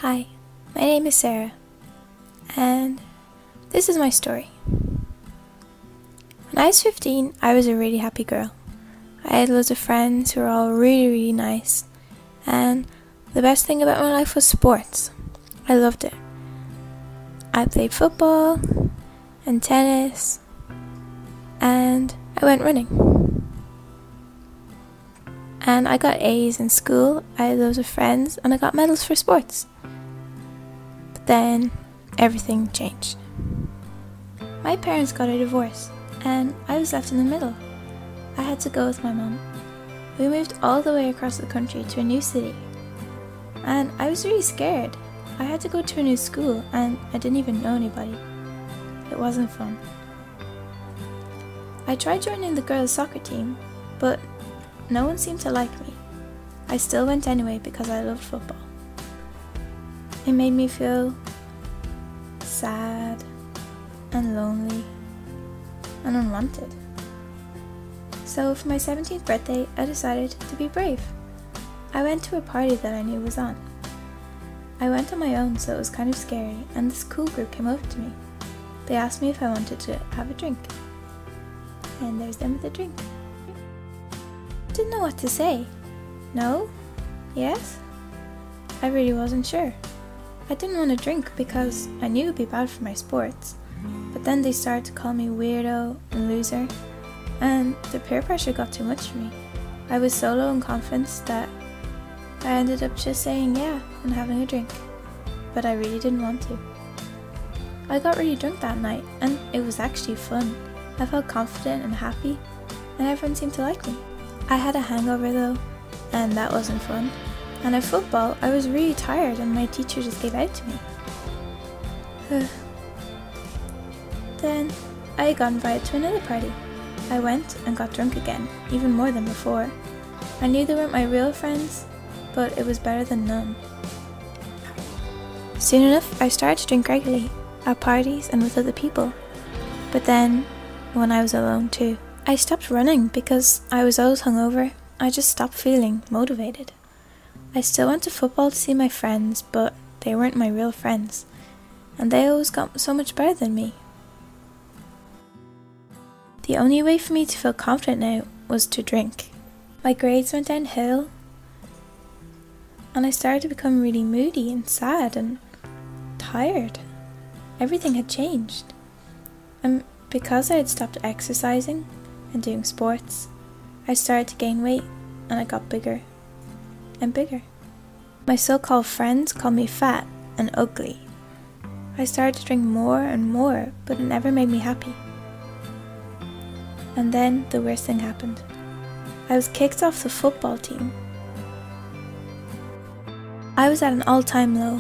Hi, my name is Sarah, and this is my story. When I was 15, I was a really happy girl. I had loads of friends who were all really nice, and the best thing about my life was sports. I loved it. I played football and tennis, and I went running. And I got A's in school, I had loads of friends, and I got medals for sports. But then, everything changed. My parents got a divorce, and I was left in the middle. I had to go with my mum. We moved all the way across the country to a new city, and I was really scared. I had to go to a new school, and I didn't even know anybody. It wasn't fun. I tried joining the girls' soccer team, but no one seemed to like me. I still went anyway because I loved football. It made me feel sad and lonely and unwanted. So for my 17th birthday, I decided to be brave. I went to a party that I knew was on. I went on my own, so it was kind of scary, and this cool group came over to me. They asked me if I wanted to have a drink. And there's them with a drink. Didn't know what to say. No? Yes? I really wasn't sure. I didn't want to drink because I knew it would be bad for my sports, but then they started to call me weirdo and loser, and the peer pressure got too much for me. I was so low in confidence that I ended up just saying yeah and having a drink, but I really didn't want to. I got really drunk that night, and it was actually fun. I felt confident and happy, and everyone seemed to like me. I had a hangover though, and that wasn't fun. And at football, I was really tired and my teacher just gave out to me. Then, I got invited to another party. I went and got drunk again, even more than before. I knew they weren't my real friends, but it was better than none. Soon enough, I started to drink regularly, at parties and with other people. But then, when I was alone too. I stopped running because I was always hungover. I just stopped feeling motivated. I still went to football to see my friends, but they weren't my real friends, and they always got so much better than me. The only way for me to feel confident now was to drink. My grades went downhill, and I started to become really moody and sad and tired. Everything had changed. And because I had stopped exercising and doing sports, I started to gain weight, and I got bigger and bigger. My so-called friends called me fat and ugly. I started to drink more and more, but it never made me happy. And then the worst thing happened. I was kicked off the football team. I was at an all-time low.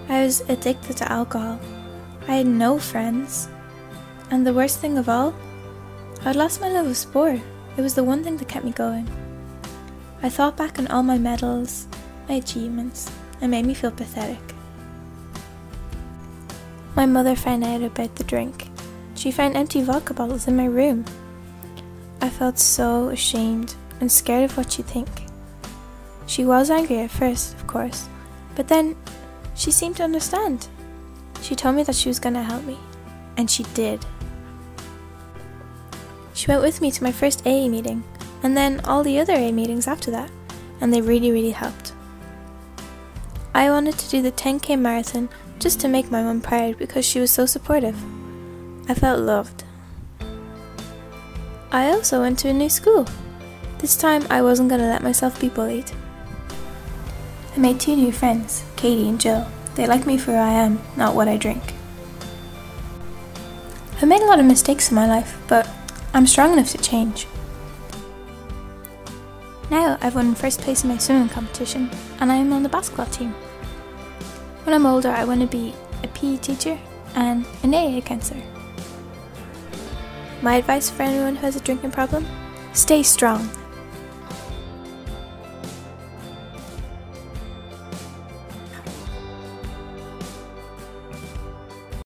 I was addicted to alcohol. I had no friends. And the worst thing of all, I'd lost my love of sport. It was the one thing that kept me going. I thought back on all my medals, my achievements, and made me feel pathetic. My mother found out about the drink. She found empty vodka bottles in my room. I felt so ashamed and scared of what she'd think. She was angry at first, of course, but then she seemed to understand. She told me that she was going to help me, and she did. She went with me to my first AA meeting, and then all the other AA meetings after that, and they really helped. I wanted to do the 10k marathon just to make my mum proud because she was so supportive. I felt loved. I also went to a new school. This time I wasn't going to let myself be bullied. I made 2 new friends, Katie and Jill. They like me for who I am, not what I drink. I've made a lot of mistakes in my life, but I'm strong enough to change. Now I've won first place in my swimming competition, and I am on the basketball team. When I'm older, I want to be a PE teacher and an AA counsellor. My advice for anyone who has a drinking problem? Stay strong.